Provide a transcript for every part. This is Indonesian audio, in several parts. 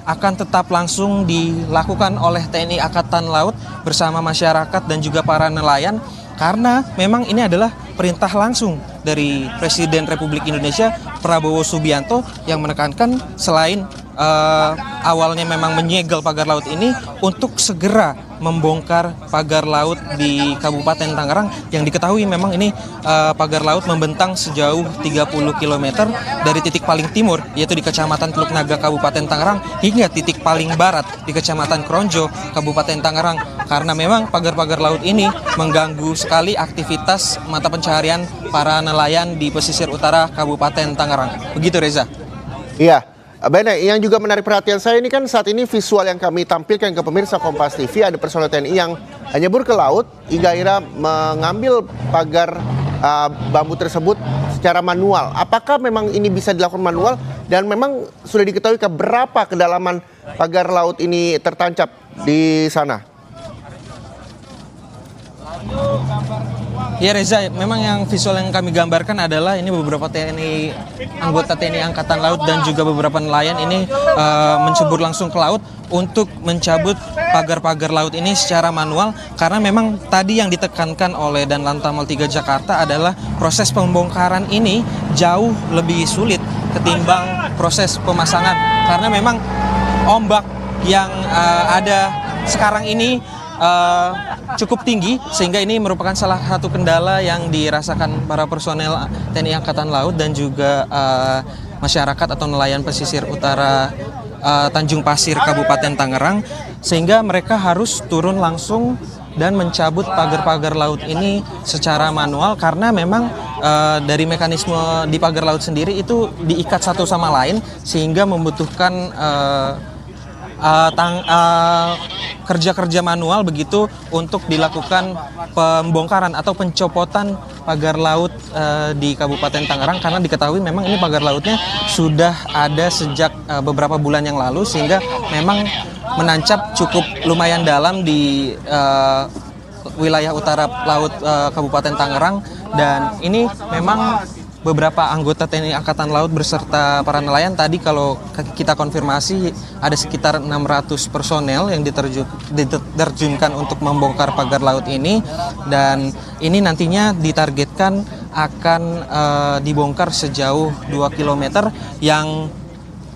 akan tetap langsung dilakukan oleh TNI Angkatan Laut bersama masyarakat dan juga para nelayan, karena memang ini adalah perintah langsung dari Presiden Republik Indonesia Prabowo Subianto yang menekankan selain awalnya memang menyegel pagar laut ini untuk segera membongkar pagar laut di Kabupaten Tangerang yang diketahui memang ini pagar laut membentang sejauh 30 km dari titik paling timur yaitu di Kecamatan Teluk Naga Kabupaten Tangerang hingga titik paling barat di Kecamatan Kronjo Kabupaten Tangerang, karena memang pagar-pagar laut ini mengganggu sekali aktivitas mata pencaharian para nelayan di pesisir utara Kabupaten Tangerang. Begitu, Reza. Iya. Bene, yang juga menarik perhatian saya ini kan saat ini visual yang kami tampilkan ke pemirsa Kompas TV, ada personel TNI yang nyebur ke laut hingga akhirnya mengambil pagar bambu tersebut secara manual. Apakah memang ini bisa dilakukan manual dan memang sudah diketahui ke berapa kedalaman pagar laut ini tertancap di sana? Ya Reza, memang yang visual yang kami gambarkan adalah ini beberapa anggota TNI Angkatan Laut dan juga beberapa nelayan ini mencebur langsung ke laut untuk mencabut pagar-pagar laut ini secara manual, karena memang tadi yang ditekankan oleh Danlantamal 3 Jakarta adalah proses pembongkaran ini jauh lebih sulit ketimbang proses pemasangan, karena memang ombak yang ada sekarang ini cukup tinggi, sehingga ini merupakan salah satu kendala yang dirasakan para personel TNI Angkatan Laut dan juga masyarakat atau nelayan pesisir utara Tanjung Pasir Kabupaten Tangerang, sehingga mereka harus turun langsung dan mencabut pagar-pagar laut ini secara manual, karena memang dari mekanisme di pagar laut sendiri itu diikat satu sama lain sehingga membutuhkan kerja-kerja manual begitu untuk dilakukan pembongkaran atau pencopotan pagar laut di Kabupaten Tangerang, karena diketahui memang ini pagar lautnya sudah ada sejak beberapa bulan yang lalu, sehingga memang menancap cukup lumayan dalam di wilayah utara laut Kabupaten Tangerang, dan ini memang beberapa anggota TNI Angkatan Laut beserta para nelayan tadi kalau kita konfirmasi ada sekitar 600 personel yang diterjunkan untuk membongkar pagar laut ini, dan ini nantinya ditargetkan akan dibongkar sejauh 2 km yang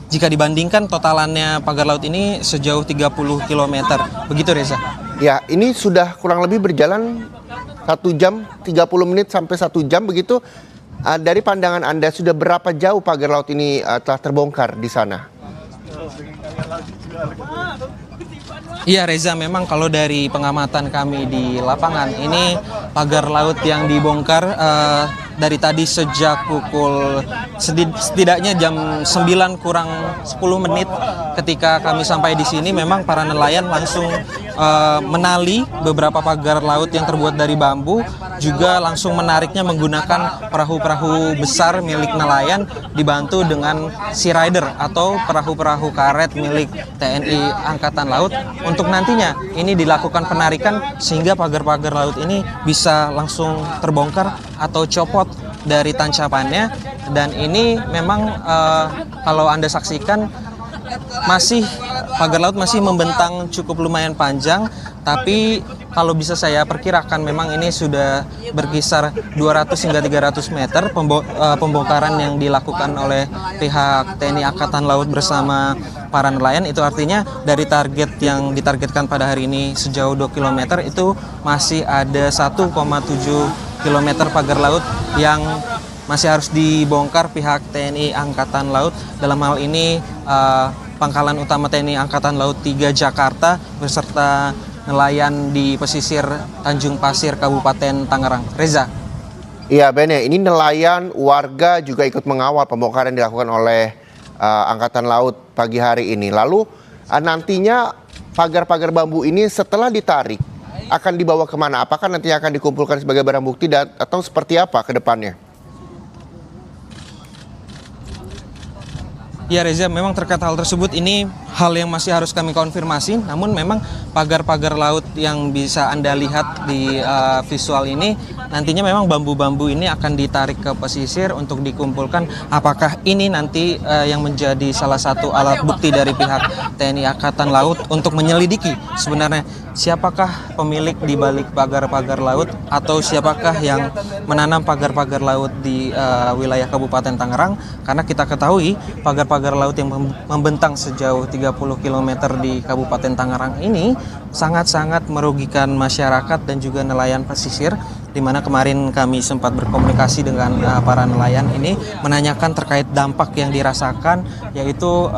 jika dibandingkan totalannya pagar laut ini sejauh 30 km. Begitu, Reza. Ya, ini sudah kurang lebih berjalan 1 jam 30 menit sampai 1 jam begitu. Dari pandangan Anda, sudah berapa jauh pagar laut ini telah terbongkar di sana? Iya Reza, memang kalau dari pengamatan kami di lapangan, ini pagar laut yang dibongkar dari tadi sejak pukul setidaknya jam 9 kurang 10 menit ketika kami sampai di sini, memang para nelayan langsung menali beberapa pagar laut yang terbuat dari bambu, juga langsung menariknya menggunakan perahu-perahu besar milik nelayan dibantu dengan sea rider atau perahu-perahu karet milik TNI Angkatan Laut, untuk nantinya ini dilakukan penarikan sehingga pagar-pagar laut ini bisa langsung terbongkar atau copot dari tancapannya. Dan ini memang kalau Anda saksikan pagar laut masih membentang cukup lumayan panjang, tapi kalau bisa saya perkirakan memang ini sudah berkisar 200 hingga 300 meter pembongkaran yang dilakukan oleh pihak TNI Angkatan Laut bersama para nelayan. Itu artinya dari target yang ditargetkan pada hari ini sejauh 2 km itu masih ada 1,7 km pagar laut yang masih harus dibongkar pihak TNI Angkatan Laut. Dalam hal ini Pangkalan Utama TNI Angkatan Laut 3 Jakarta beserta nelayan di pesisir Tanjung Pasir Kabupaten Tangerang. Reza. Iya Bene, ini nelayan, warga juga ikut mengawal pembongkaran yang dilakukan oleh Angkatan Laut pagi hari ini. Lalu nantinya pagar-pagar bambu ini setelah ditarik akan dibawa kemana? Apakah nantinya akan dikumpulkan sebagai barang bukti atau seperti apa ke depannya? Ya Reza, memang terkait hal tersebut ini hal yang masih harus kami konfirmasi. Namun memang pagar-pagar laut yang bisa Anda lihat di visual ini nantinya memang bambu-bambu ini akan ditarik ke pesisir untuk dikumpulkan. Apakah ini nanti yang menjadi salah satu alat bukti dari pihak TNI Angkatan Laut untuk menyelidiki sebenarnya siapakah pemilik di balik pagar-pagar laut atau siapakah yang menanam pagar-pagar laut di wilayah Kabupaten Tangerang, karena kita ketahui pagar-pagar laut yang membentang sejauh 30 km di Kabupaten Tangerang ini sangat-sangat merugikan masyarakat dan juga nelayan pesisir, di mana kemarin kami sempat berkomunikasi dengan para nelayan ini menanyakan terkait dampak yang dirasakan, yaitu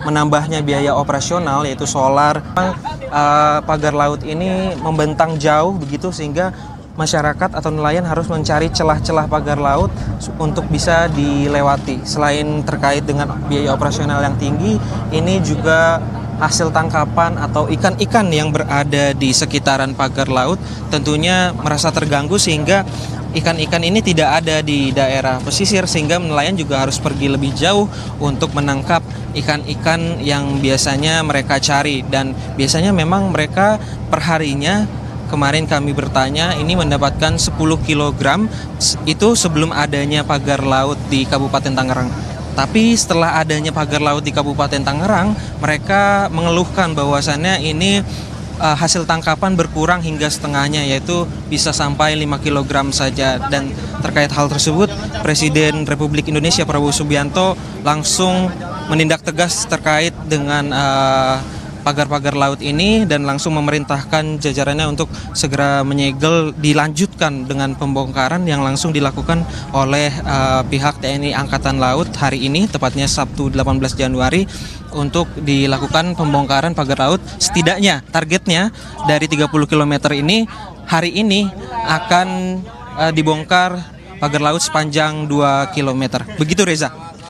menambahnya biaya operasional yaitu solar. Pagar laut ini membentang jauh begitu sehingga masyarakat atau nelayan harus mencari celah-celah pagar laut untuk bisa dilewati. Selain terkait dengan biaya operasional yang tinggi, ini juga hasil tangkapan atau ikan-ikan yang berada di sekitaran pagar laut tentunya merasa terganggu, sehingga ikan-ikan ini tidak ada di daerah pesisir, sehingga nelayan juga harus pergi lebih jauh untuk menangkap ikan-ikan yang biasanya mereka cari. Dan biasanya memang mereka perharinya, kemarin kami bertanya, ini mendapatkan 10 kg itu sebelum adanya pagar laut di Kabupaten Tangerang. Tapi setelah adanya pagar laut di Kabupaten Tangerang, mereka mengeluhkan bahwasannya ini hasil tangkapan berkurang hingga setengahnya, yaitu bisa sampai 5 kg saja. Dan terkait hal tersebut, Presiden Republik Indonesia Prabowo Subianto langsung menindak tegas terkait dengan pagar-pagar laut ini dan langsung memerintahkan jajarannya untuk segera menyegel, dilanjutkan dengan pembongkaran yang langsung dilakukan oleh pihak TNI Angkatan Laut hari ini, tepatnya Sabtu 18 Januari, untuk dilakukan pembongkaran pagar laut. Setidaknya targetnya dari 30 km ini hari ini akan dibongkar pagar laut sepanjang 2 km. Begitu Reza.